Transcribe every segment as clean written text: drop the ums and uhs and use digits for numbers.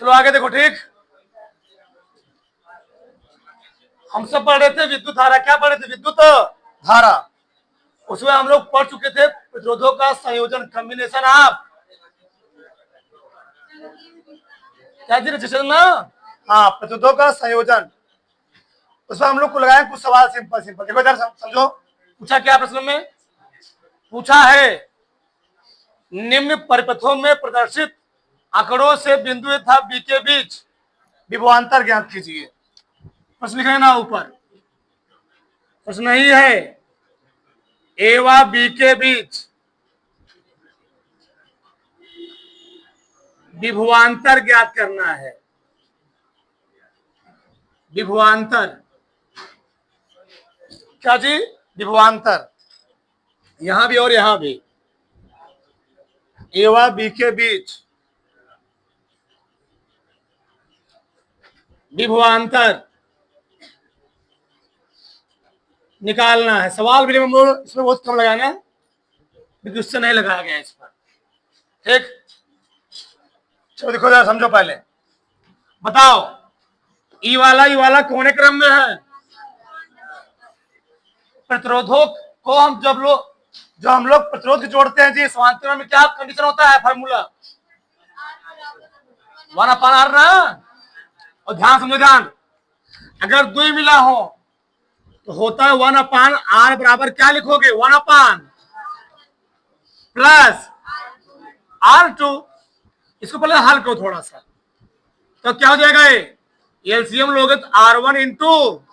चलो आगे देखो। ठीक, हम सब पढ़ रहे थे विद्युत धारा। क्या पढ़ रहे थे? विद्युत धारा। उसमें हम लोग पढ़ चुके थे प्रतिरोधों का संयोजन, कॉम्बिनेशन ऑफ, क्या रजिस्टर ना। हाँ, प्रतिरोधों का संयोजन। उसमें हम लोग को लगाए कुछ सवाल, सिंपल सिंपल। देखो इधर समझो। पूछा क्या प्रश्न में? पूछा है निम्न परिपथों में प्रदर्शित आंकड़ों से बिंदु ए तथा बी के बीच विभवांतर ज्ञात कीजिए। प्रश्न लिखे ना ऊपर। प्रश्न नहीं है ए व बी के बीच विभवांतर ज्ञात करना है। विभवांतर, क्या जी? विभवांतर, यहां भी और यहां भी, ए व बी के बीच विभवांतर निकालना है। सवाल भी हम लोग इसमें बहुत कम लगाना है, क्वेश्चन नहीं लगाया गया इस पर। ठीक, चलो देखो जरा समझो। पहले बताओ, ई वाला कौन क्रम में है? प्रतिरोधों को हम जो हम लोग प्रतिरोध जोड़ते हैं जी, समांतर में क्या कंडीशन होता है? फार्मूला 1/r ना। और ध्यान समझो, ध्यान। अगर द्वि मिला हो तो होता है 1/r बराबर क्या लिखोगे? 1/+ R2। इसको पहले हल करो थोड़ा सा, तो क्या हो जाएगा? एलसीएम लोगे तो R1 इंटू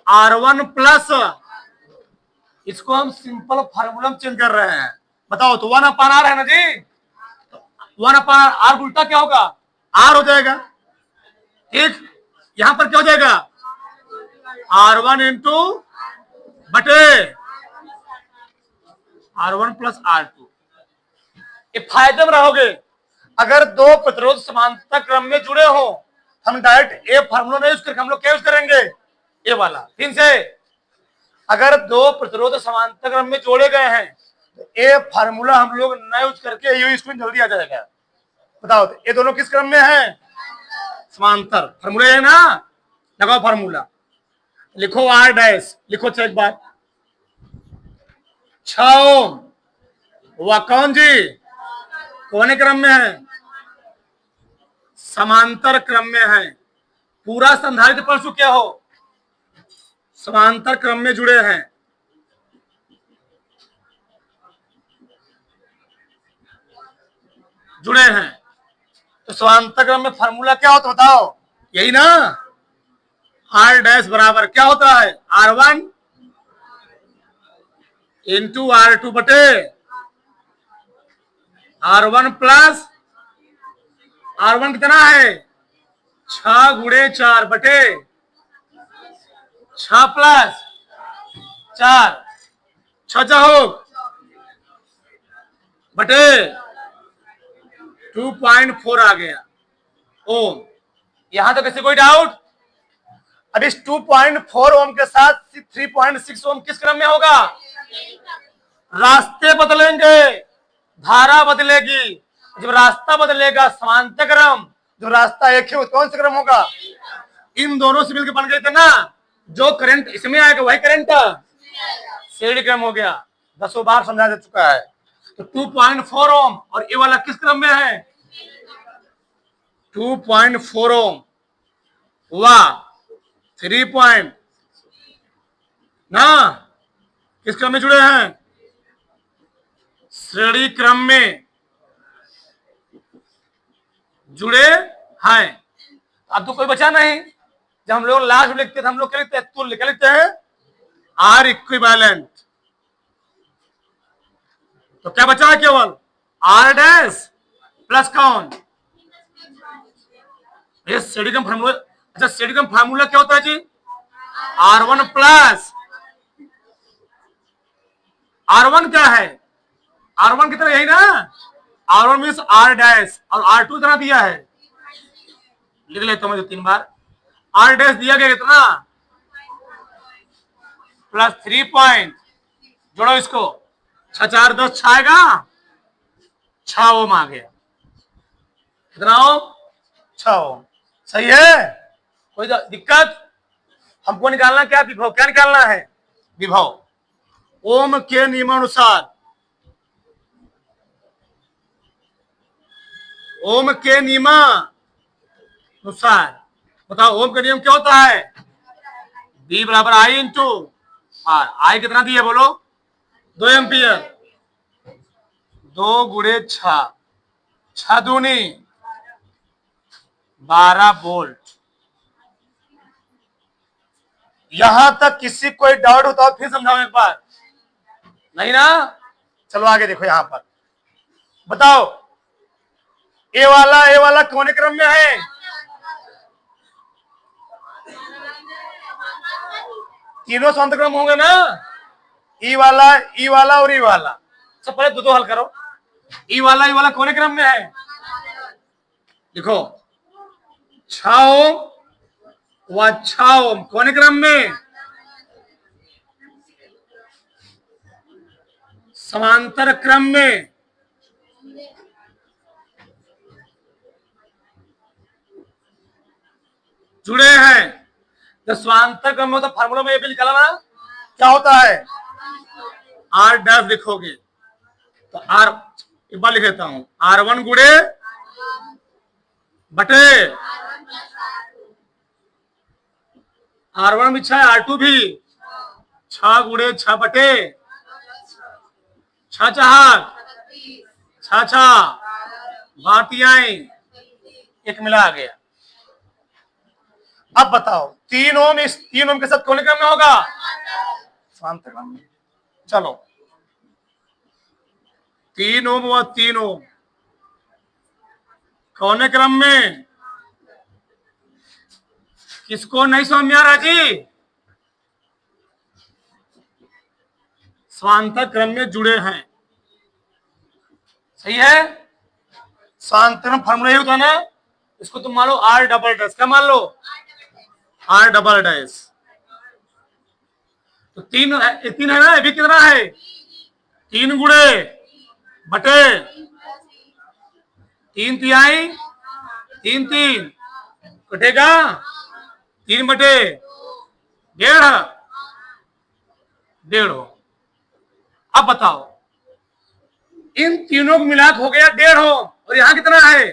R1 प्लस, इसको हम सिंपल फार्मूला में चेंज कर रहे हैं। बताओ, तो 1/r है ना जी, तो 1/r उल्टा क्या होगा? R हो जाएगा। ठीक, यहां पर क्या हो जाएगा? R1 इंटू बटे R1 प्लस R2। ये फायदे में रहोगे। अगर दो प्रतिरोध समांतर क्रम में जुड़े हो, हम डायरेक्ट ए फार्मूला नहीं यूज करके हम लोग क्या यूज करेंगे? ए वाला। फिर से, अगर दो प्रतिरोध समांतर क्रम में जोड़े गए हैं तो ए फार्मूला हम लोग न यूज करके यू स्क्रीन जल्दी आ जाएगा। बताओ, तो ये दोनों किस क्रम में है? समांतर। फार्मूला है ना, लगाओ फार्मूला। लिखो आर डैश, लिखो एक बार। 6 ओम वह कौन जी? कौन क्रम में है? समांतर क्रम में है। पूरा संधारित्र पढ़ चुके हो, समांतर क्रम में जुड़े हैं। जुड़े हैं तो समांतर क्रम में फार्मूला क्या होता? बताओ, यही ना। आर डैश बराबर क्या होता है? R1 इंटू R2 बटे R1 प्लस R1 कितना है? 6 गुणे 4 बटे 6 प्लस 4, 6 हो बटे 2.4 आ गया ओम। यहां तक किसी कोई डाउट? अब इस 2.4 ओम के साथ 3.6 ओम किस क्रम में होगा? रास्ते बदलेंगे, धारा बदलेगी। जब रास्ता बदलेगा समांतर क्रम, जो रास्ता एक है वो कौन सा क्रम होगा? इन दोनों से मिलकर बन गए थे ना, जो करंट इसमें आएगा वही करंट श्रेणी क्रम हो गया। 10 बार समझा जा चुका है। तो 2.4 ओम और ये वाला किस क्रम में है? 2.4 ओम हुआ 3 ना, किस क्रम में जुड़े हैं? श्रेणी क्रम में जुड़े हैं। अब तो कोई बचा नहीं। जब हम लोग लास्ट में लिखते थे, हम लोग क्या लिखते हैं? तुल्य। क्या लिखते हैं? R equivalent. तो क्या बचा है? केवल आर डैश प्लस कौन? ये श्रेणी क्रम फार्मूला। अच्छा, श्रेणी क्रम फार्मूला क्या होता है जी? R1 प्लस R1 क्या है? R1 की तरह यही ना, R1 मीन्स R डैश और R2 इतना दिया है, लिख लेता हूं 3 बार। R डैश दिया गया कितना? प्लस 3 पॉइंट, जोड़ो इसको, 6 4 10 6 आएगा, 6 ओम आ गया। कितना ओम? 6 ओम। सही है? कोई दिक्कत? हमको निकालना क्या विभव, क्या निकालना है? विभव। ओम के नियमानुसार, ओम के नियमानुसार बताओ ओम का नियम क्या होता है? बी बराबर आई इंटू आर। आई कितना दिया बोलो? 2 एम्पियर। 2 गुणे 6, 6 दूनी 12 वोल्ट। यहां तक किसी कोई डाउट हो तो फिर समझाओ एक बार। नहीं ना? चलो आगे देखो, यहां पर बताओ ए वाला कौन क्रम में है? तीनों समांतर क्रम होंगे ना? ई वाला और ई वाला। सब पहले दो हल करो। ई वाला कौन क्रम में है? लिखो 6 ओम व 6 ओम कौन क्रम में? समांतर क्रम में। जुड़े हैं। जब समांतर क्रम में तो फार्मूला में ये भी निकाला ना, क्या होता है? आर डैश लिखोगे तो आर, एक बार लिख देता हूं, R1 गुणे बटे R1 भी 6, R2 भी 6 गुणे 6 बटे 6 4 6 6 बातियाई एक मिला आ गया। अब बताओ 3 ओम इस 3 ओम के साथ कौन क्रम में होगा? समांतर क्रम में। चलो 3 ओम व 3 ओम कौन क्रम में? किसको नहीं समझ में आ रहा जी? समांतर क्रम में जुड़े हैं। सही है? समांतर फार्मूला ये होता है ना, इसको तुम मान लो आर डबल डैश। क्या मान लो? Are double dash. तो 3 है ना, अभी कितना है? 3 गुणे बटे 3 तिहाई 3 3 कटेगा 3 बटे 1.5 1.5। अब बताओ इन तीनों को मिला हो गया 1.5 ओम, और यहां कितना है?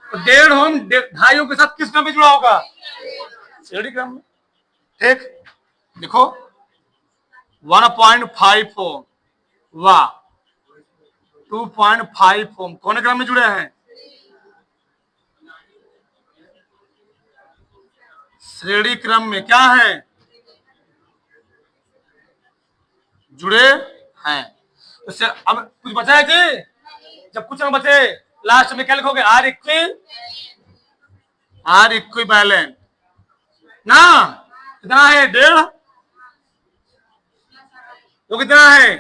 1.5 ओम 2.5 ओम के साथ किस क्रम में जुड़ा होगा? श्रेणी क्रम में। ठीक, देखो 1.5 ओम व 2.5 ओम कौन क्रम में जुड़े हैं? श्रेणी क्रम में। क्या है? जुड़े हैं। तो अब कुछ बचा है कि? जब कुछ ना बचे लास्ट में क्या लिखोगे? आर इक्विवेलेंट ना। कितना है? 1.5। तो कितना है?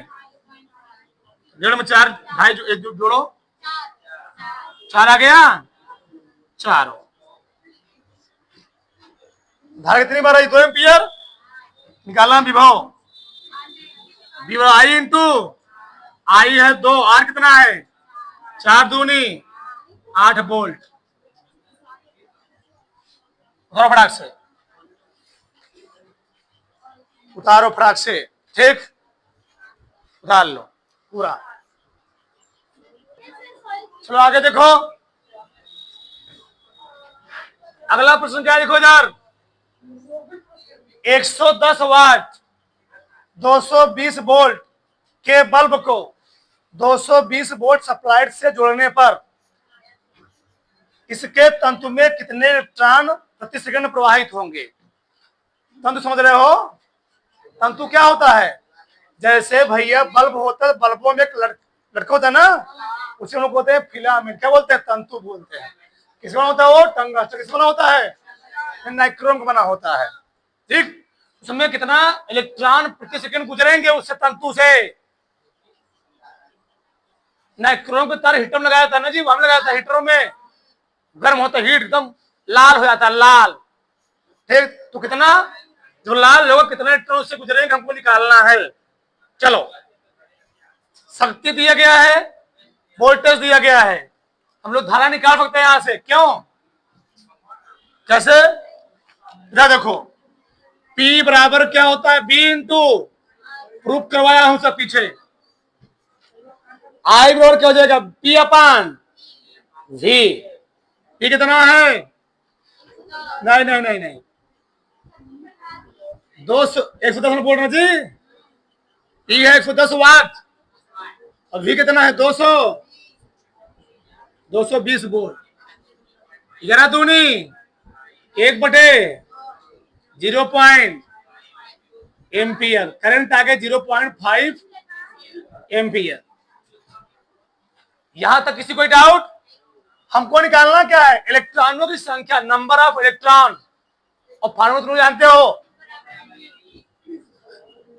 1.5 में 4 ढाई एक जोड़ो 4 आ गया 4। धारा कितनी बार आई? 2 एम्पियर। निकालना विभव। विभव आई इंटू आई है 2, आर कितना है? 4 दूनी 8 वोल्ट। उतारो फटाक से, उतारो फटाक से। ठीक, उतार लो पूरा। चलो आगे देखो, अगला प्रश्न क्या? देखो इधर 110 वाट 220 वोल्ट के बल्ब को 220 वोल्ट सप्लाई से जोड़ने पर इसके तंतु में कितने इलेक्ट्रॉन प्रति सेकंड प्रवाहित होंगे? तंतु समझ रहे हो? तंतु क्या होता है? जैसे भैया बल्ब होता है, बल्बों में एक लटका होता है ना, उसे हम लोग बोलते हैं फिलामेंट। क्या बोलते हैं? तंतु बोलते हैं। किस बना होता है वो? टंगस्टन। किस बना होता है? नाइक्रोम का बना होता है। ठीक, उसमें कितना इलेक्ट्रॉन प्रति सेकंड गुजरेंगे उससे तंतु से? नाइक्रोम के तार हीटर में लगाया था ना जी, वहां लगाया था हीटरों में, गर्म होता हीट एकदम लाल हो जाता लाल। ठीक, तो कितना जो लाल होगा कितने इलेक्ट्रॉन उससे गुजरेंगे हमको निकालना है। चलो शक्ति दिया गया है, वोल्टेज दिया गया है, हम लोग धारा निकाल सकते हैं यहां से। क्यों, कैसे, इधर देखो, P बराबर क्या होता है, B इंटू, प्रूफ करवाया हूं सब पीछे, I बराबर क्या हो जाएगा, P अपान V। P कितना है, नहीं नहीं नहीं नहीं, 200, 110 बोल रहे जी, P है 110 वाट और V कितना है 200, 220 वोल्ट। 11 दूनी 1/0 एम्पियर, करंट आ गए 0.5 एम्पियर। यहां तक किसी कोई डाउट? हमको निकालना क्या है, इलेक्ट्रॉनों की संख्या, नंबर ऑफ इलेक्ट्रॉन, और फार्मूला तुम जानते हो,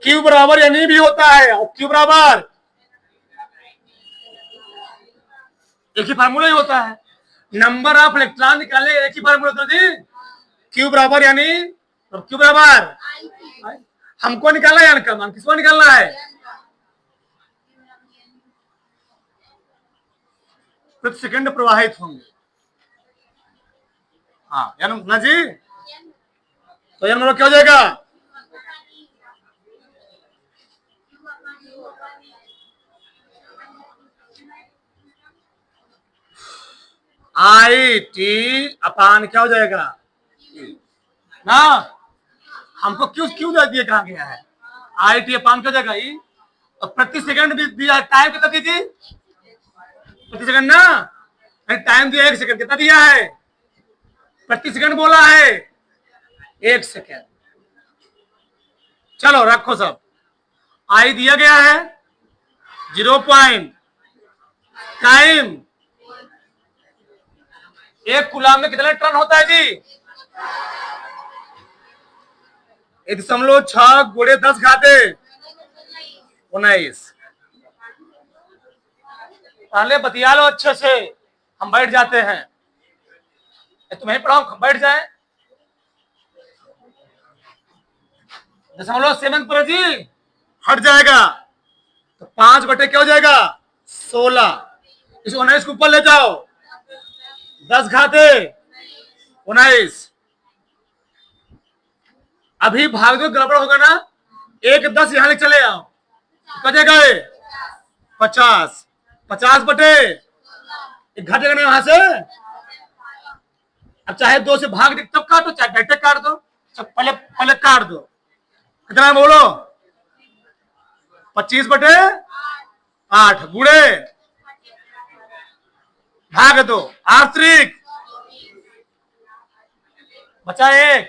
Q बराबर यानी भी होता है, और Q बराबर एक ही फार्मूला ही होता है, नंबर ऑफ इलेक्ट्रॉन निकालने एक ही फार्मूला होता है, Q बराबर यानी, Q बराबर हमको निकालना है, यानी मान किसको निकालना है, प्रति सेकंड प्रवाहित होंगे। हाँ यानी ना जी, तो यानी मतलब क्या हो जाएगा, IT अपान क्या हो जाएगा ना, हमको क्यों क्यों दिया कहा गया है, IT अपान क्या हो जाएगा ई, और प्रति सेकंड भी दिया, टाइम कितना दीजिए, प्रति सेकंड ना, टाइम दिया 1 सेकंड, कितना दिया है, प्रति सेकंड बोला है 1 सेकंड। चलो रखो सब, आई दिया गया है 0 टाइम, 1 कूलाम में कितना इलेक्ट्रॉन होता है जी, 1.6 गुणे 10 घाते 19। पहले बतिया लो अच्छे से, हम बैठ जाते हैं, तुम्हें पढ़ाओ बैठ जाए, 0.7 पर जी हट जाएगा, तो 5 बटे क्या हो जाएगा 16, इस 19 को ऊपर ले जाओ, 10 घाते 19, अभी भाग दो गड़बड़ होगा ना, 1 10 यहां लेके चले आओ, कितने गए 50, 50 बटे एक घटेगा ना यहां से, अब चाहे 2 से भाग दे तब काटो, चाहे डायरेक्ट काट दो, पहले पहले काट दो, कितना बोलो 25 बटे 8 गुणे भाग दो, आश्रिक बचा 1,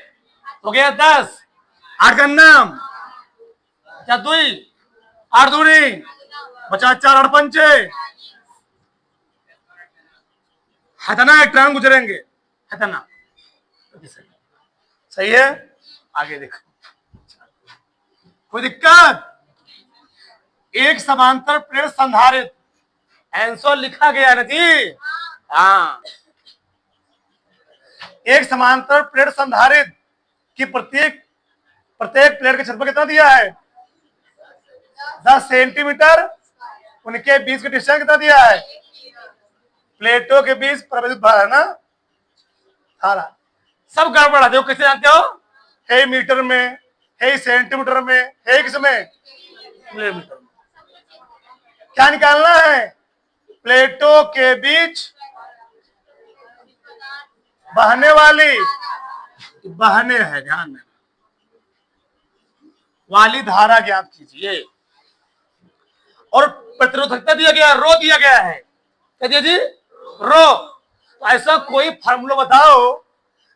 हो गया 10, 8 का नाम, क्या 2 8 दूनी बचा 4, 8 पंचे, हथना इलेक्ट्रॉन गुजरेंगे, हथना, सही है, आगे देखो, कोई दिक्कत, एक समांतर प्लेट संधारित, आंसर लिखा गया ना जी, हाँ, एक समांतर प्लेट संधारित की प्रत्येक प्लेट का क्षेत्रफल कितना दिया है 10 सेंटीमीटर, उनके बीच का डिस्टेंस कितना दिया है, प्लेटों के बीच प्रवेश भार है ना, धारा, सब गड़बड़ है, देखो कैसे जानते हो, है मीटर में, है सेंटीमीटर में, है किसमें किलोमीटर में, क्या निकालना है, प्लेटों के बीच बहने वाली, बहने है ध्यान में, वाली धारा ज्ञात कीजिए, और प्रतिरोधकता दिया गया, रो दिया गया है, क्या दिया जी, रो, तो ऐसा कोई फार्मूला बताओ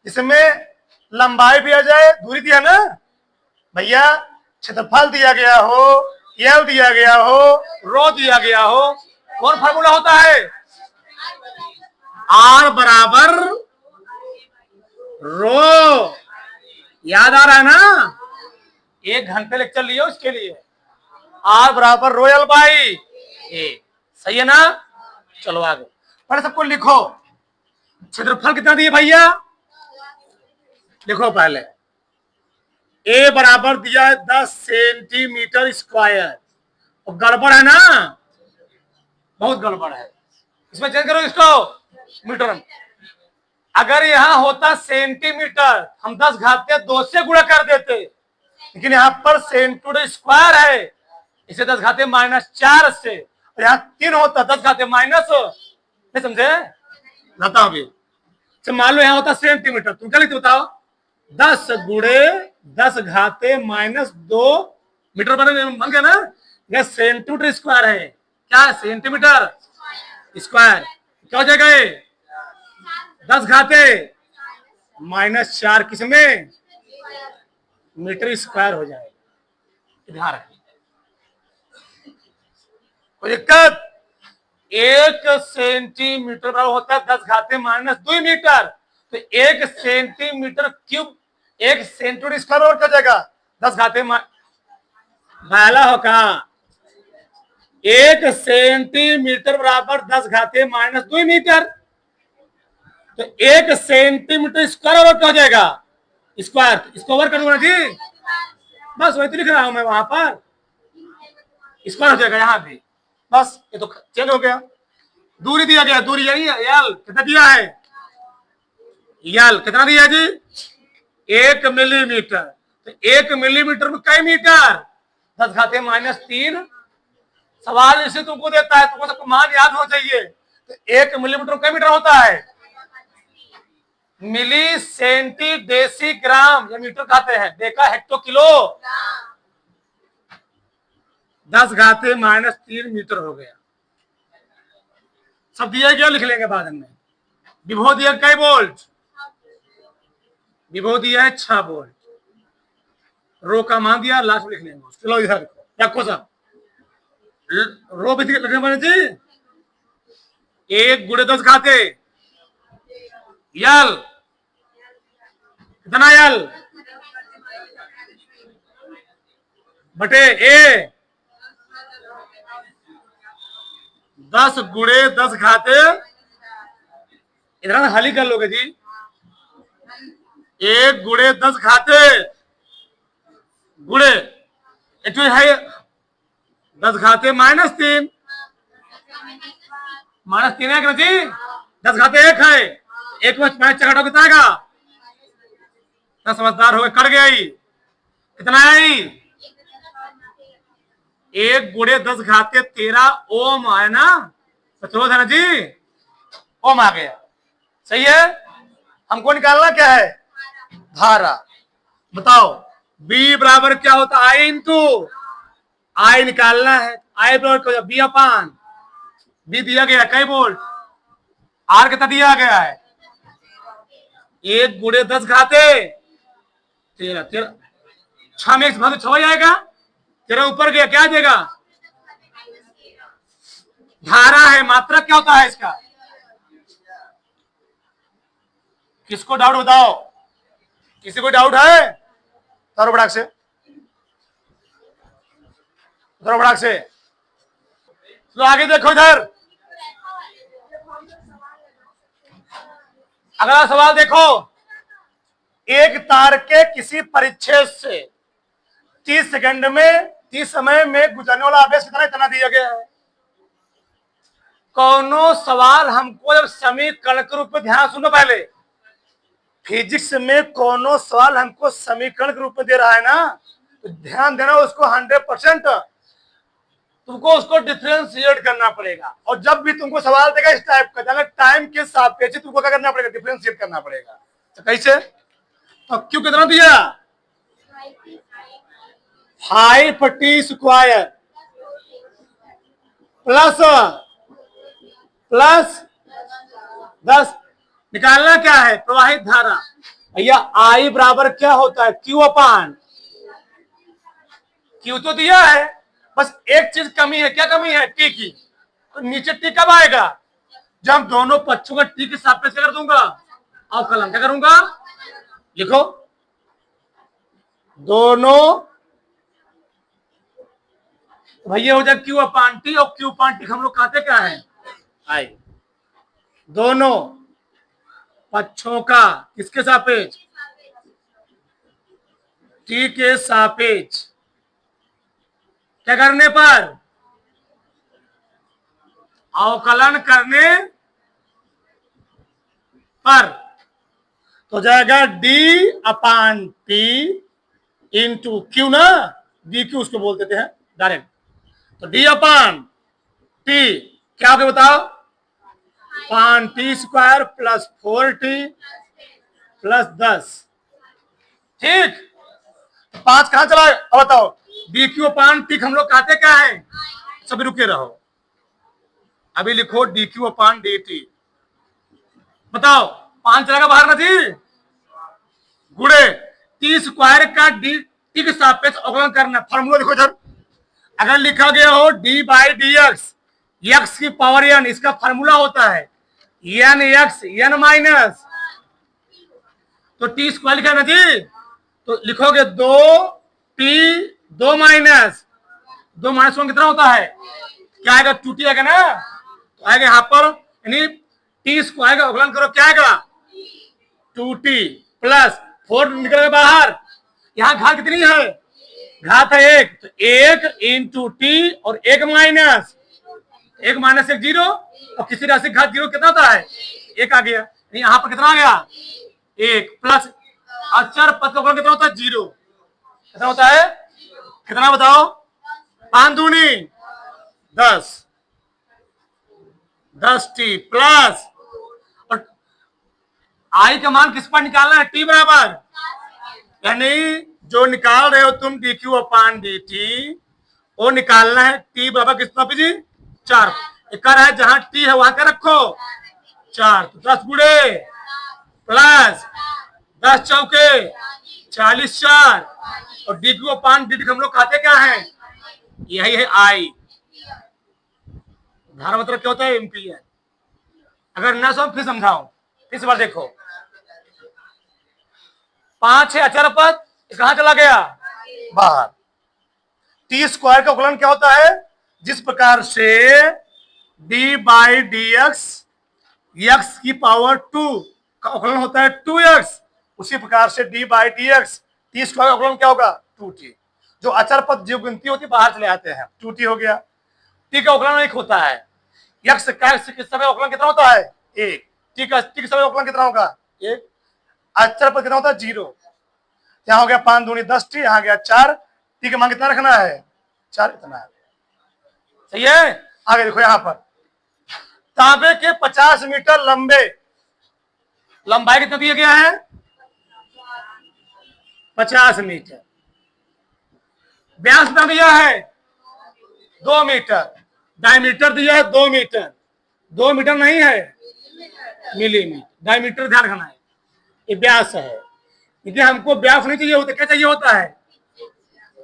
जिसमें लंबाई भी आ जाए, दूरी दिया ना भैया, क्षेत्रफल दिया गया हो, एल दिया गया हो, रो दिया गया हो, कौन फार्मूला होता है, आर बराबर रो, याद आ रहा है ना, 1 घंटे लेक्चर लियो इसके लिए, आर बराबर रो एल बाई ए, सही है ना, चलो आगे पर सबको लिखो, क्षेत्रफल कितना दिए भैया, लिखो पहले, ए बराबर दिया है 10 सेंटीमीटर स्क्वायर, और गड़बड़ है ना, बहुत गड़बड़ है, इसमें चेंज करो इसको, मीटर में। अगर यहां होता सेंटीमीटर, हम 10 घाते 2 से गुणा कर देते, लेकिन यहाँ पर सेंटीमीटर स्क्वायर है, इसे 10 घाते -4 से, और यहाँ 3 होता 10 घाते माइनस, नहीं समझे? बताओ अभी, मान लो यहाँ होता सेंटीमीटर, तुम क्या लिखते बताओ? 10 गुणे 10 घाते -2 मीटर बन गया ना? यह सेंटीमीटर स्क्वायर है। क्या है? Centimetre square. क्या हो जाएगा ये? 10 घाते -4 किसमें? मीटर स्क्वायर हो जाएगा। ध्यान रखिए, कोई दिक्कत? 1 सेंटीमीटर बराबर होता है 10 घाते -2 मीटर, तो 1 सेंटीमीटर क्यूब 1 सेंटीमीटर स्क्वायर और क्या जाएगा? 10 घाते भाला हो कहा? 1 सेंटीमीटर बराबर 10 घाते -2 मीटर, तो 1 सेंटीमीटर स्क्वायर और क्या हो जाएगा? स्क्वायर। इसको ओवर कर दूंगा जी, बस वही तो लिख रहा हूं मैं, वहां पर स्क्वायर हो जाएगा यहाँ भी, बस ये तो चेंज हो गया। दूरी दिया गया, दूरी यही है, यल कितना दिया है? यल कितना दिया जी? 1 मिलीमीटर। तो 1 मिलीमीटर में कई मीटर? 10 घाते -3। सवाल इसे तुमको देता है, तुमको सबको मान याद होना चाहिए। तो 1 मिलीमीटर में कई मीटर होता है? मिली सेंटी डेसी ग्राम, या मीटर खाते हैं, देखा हेक्टो किलो, 10 घाते -3 मीटर हो गया। सब दिया गया, लिख लेंगे बाद में। विभव दिया कई वोल्ट? विभव दिया है 6 वोल्ट। रो का मान दिया, लास्ट में लिख लेंगे। चलो इधर रखो सब, रो भी लिखने पड़े जी। 1 गुणे 10 घाते यल कितना? यल बटे ए 10 गुणे 10 घाते, इधर हाली कर लोगे जी। 1 गुणे 10 घाते गुणे है 10 घाते -3, -3 है जी। 10 घाते 1 है, 1 में 5 चकाटो कितना आएगा? समझदार हो गए, कट गया ही। कितना आई? 1 गुणे 10 घाते 13 ओम है ना, प्रतिरोध है ना जी, ओम आ गया। सही है। हमको निकालना क्या है? धारा। बताओ B बराबर क्या होता है? I इंटू I निकालना है। I बराबर B अपान B दिया गया कई वोल्ट, R कितना दिया गया है? 1 गुणे 10 घाते 13, 6 में 6 हो जाएगा, 13 ऊपर गया, क्या देगा? धारा है। मात्रा क्या होता है इसका? किसको डाउट बताओ? किसी को डाउट है? तारो बड़ाक से, तारो बड़ाक से। तो आगे देखो इधर, अगला सवाल देखो। एक तार के किसी परिच्छेद से 30 सेकंड में 30 समय में गुजरने वाला आवेश कितना? इतना दिया गया है। कौनो सवाल हमको जब समीकरण के रूप में, ध्यान सुनो पहले, फिजिक्स में कोनो सवाल हमको समीकरण के रूप में दे रहा है ना, तो ध्यान देना, उसको 100% तुमको उसको डिफरेंशिएट करना पड़ेगा। और जब भी तुमको सवाल देगा इस टाइप का, अगर टाइम के सापेक्ष तुमको क्या करना पड़ेगा? डिफरेंशिएट करना पड़ेगा। तो कैसे? तो क्यों कितना दिया? 5t square plus 10। निकालना क्या है? प्रवाहित धारा। भैया I बराबर क्या होता है? Q अपान Q तो दिया है, बस एक चीज कमी है। क्या कमी है? T की। तो नीचे T कब आएगा? जब दोनों पक्षों का T के सापेक्ष कर दूंगा, अवकलन क्या करूंगा? लिखो, दोनों भैया हो जाए Q अपान T, और Q अपान T हम लोग कहते क्या है? I। दोनों पक्षों का किसके सापेक्ष? T के सापेक्ष क्या करने पर? अवकलन करने पर, तो जाएगा डी अपान टी इंटू क्यू ना, डी क्यू उसको बोल देते हैं डायरेक्ट। तो डी अपान टी क्या हो गया बताओ, पान T square plus 4t plus 10। ठीक, 5 कहां चला, अब बताओ डी क्यू अपान टी हम लोग कहते क्या है, सभी रुके रहो, अभी लिखो डी क्यू अपान डी टी। बताओ 5 चलेगा बाहर ना जी, गुड़े टी स्क्वायर का डी टी के सापेक्ष अवकलन करना। फॉर्मूला लिखो इधर, अगर लिखा गया हो D by D x, x की पावर एन, इसका फॉर्मूला होता है एन एक्स एन माइनस, तो टी स्क्वायर लिखा ना जी, तो लिखोगे 2t 2 माइनस 1 कितना होता है, क्या आएगा 2t आएगा ना, तो आएगा यहां पर, यानी टी स्क्वायर का अवकलन करो क्या आएगा 2t प्लस 4 निकलेगा बाहर, यहां घात कितनी है, घात है 1, तो 1 इंटू टी और 1 माइनस 1 0, और किसी राशि घात 0 कितना होता है 1 आ गया, यहां पर कितना आ गया 1 प्लस अचर पद का अवकलन कितना होता है 0, कितना होता है, कितना बताओ, 5 दूनी 10, 10t प्लस, और आई का मान किस पर निकालना है, टी बराबर, यानी जो निकाल रहे हो तुम डी क्यू अपान डी टी, वो निकालना है टी बराबर कितना पे जी 4, कर है जहां टी है वहां क्या रखो 4, तो 10 गुड़े प्लस 10 चौके 40 4, और डी क्यू अपान डी टी हम लोग खाते क्या है, यही है आई, धारा मतलब क्या होता है एम्पियर। अगर न समझ फिर समझाओ, फिर से बार देखो, 5 है अचर पद, कहां चला गया बाहर, टी स्क्वायर का अवकलन क्या होता है, जिस प्रकार से D by D x x की पावर 2 का अवकलन होता है 2x, उसी प्रकार से D by D x T square का अवकलन क्या होगा 2t, जो अचर पद जो गिनती होती है बाहर चले आते हैं, 2t हो गया, टी का अवकलन 1 होता है, एक्स का समय अवकलन कितना होता है 1, टी का समय अवकलन कितना होगा 1, अचर पद कितना होता है 0, यहाँ हो गया 5 दूनी 10t, यहाँ गया 4, टी का मान कितना रखना है 4, इतना है, सही है। आगे देखो यहाँ पर, तांबे के 50 मीटर लंबे, लंबाई कितना दिया गया है 50 मीटर, व्यास कितना दिया है 2 मीटर, डायमीटर दिया है 2 मीटर, 2 मीटर नहीं है मिलीमीटर, डायमीटर ध्यान रखना है, ये व्यास है, क्योंकि हमको व्यास नहीं चाहिए होता, क्या चाहिए होता है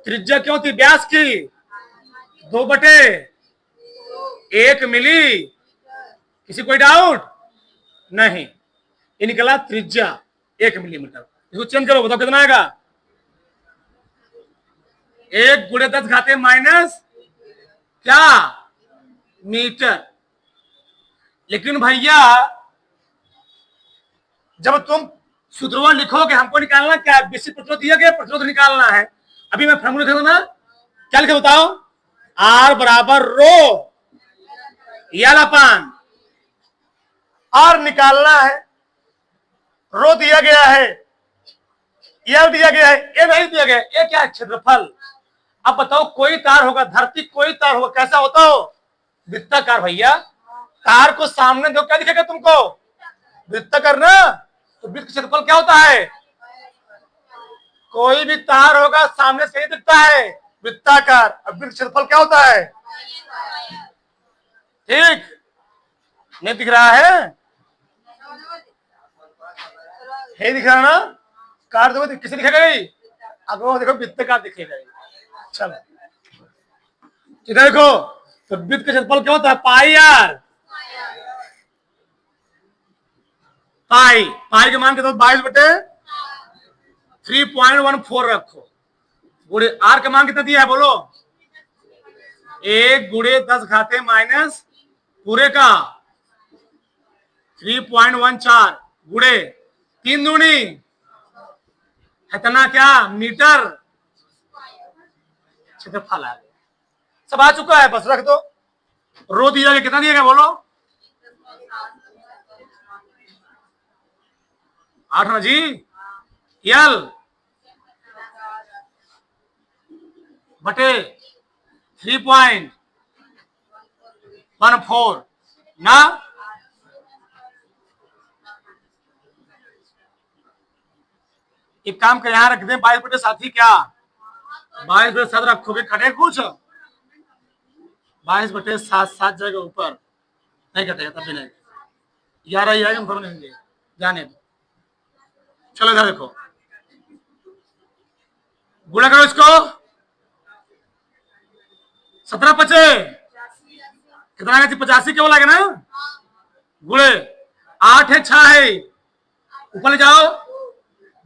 त्रिज्या, क्यों थी व्यास की 2/1 मिली, किसी कोई डाउट नहीं, ये निकला त्रिज्या 1 मिलीमीटर, इसको चेंज करो बताओ कितना आएगा, 1 गुणे 10 घाते माइनस क्या मीटर। लेकिन भैया जब तुम सूत्रवा लिखोगे हमको निकालना क्या है, विशिष्ट प्रतिरोध दिया गया, प्रतिरोध निकालना है, अभी मैं फॉर्मूला लिख दूंगा, क्या लिखे बताओ, आर बराबर रो एल अपान, आर निकालना है, रो दिया गया है, एल दिया गया है, ए नहीं दिया गया, ए क्या है क्षेत्रफल। अब बताओ कोई तार होगा, धरती कोई तार होगा, कैसा होता हो वृत्ताकार, भैया तार को सामने दो क्या दिखेगा तुमको वृत्ताकार ना, तो वृत्त का क्षेत्रफल क्या होता है, कोई भी तार होगा सामने से ही दिखता है वृत्ताकार, अब वृत्त क्षेत्रफल क्या होता है, ठीक नहीं दिख रहा है दिख रहा ना, कार देखो किसे दिखेगा, अगर देखो वृत्ताकार दिखेगा, चलो इधर देखो, तो वृत्त का क्षेत्रफल क्या होता है पाई आर, पाई पाई के मान के तो 22/3.14 रखो, गुणे आर का मान कितना दिया है बोलो, 1 गुणे 10 घाते माइनस पूरे का 3.14 गुणे 3 दूनी इतना क्या मीटर क्षेत्रफल आ गया, सब आ चुका है, बस रख दो, रो दिया गया कितना दिया गया बोलो, 8 ना जी, यल बटे 3.14 ना। एक काम कर यहां रख दें 22/7 ही क्या, 22/7 रखोगे कटे कुछ, 22/7 7 जगह ऊपर नहीं कटेगा तब भी नहीं, 11 ही आएगा, हम समझ लेंगे, जाने दो। चलो इधर देखो, गुणा करो इसको, 17 पचे कितना आएगा, 85 केवल आएगा ना, गुणे 8 है 6 है, ऊपर ले जाओ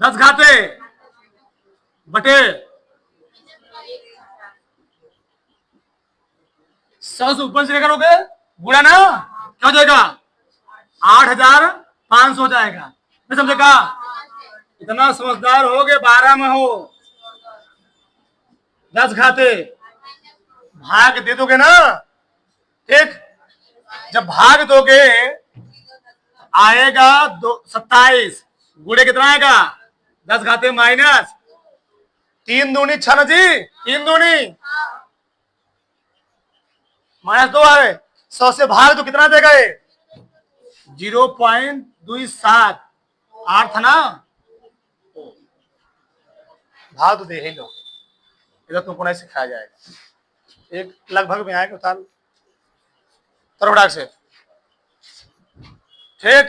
10 घाते बटे 100 से ऊपर से करोगे गुणा ना, क्या हो जाएगा 8,500 हो जाएगा, नहीं समझेगा। इतना समझदार हो गए, 12 में हो, 10 घाते भाग दे दोगे ना, ठीक, जब भाग दोगे आएगा 27, गुणे कितना आएगा 10 घाते माइनस 3 दूनी 6 ना जी, 3 दूनी -2 है, 100 से भाग तो कितना देगा ये 0.27, 8 था ना, भाग तो दे ही लो, इधर तुमको नहीं सिखाया जाएगा, एक लगभग में आएगा उतार तरफ से, ठीक।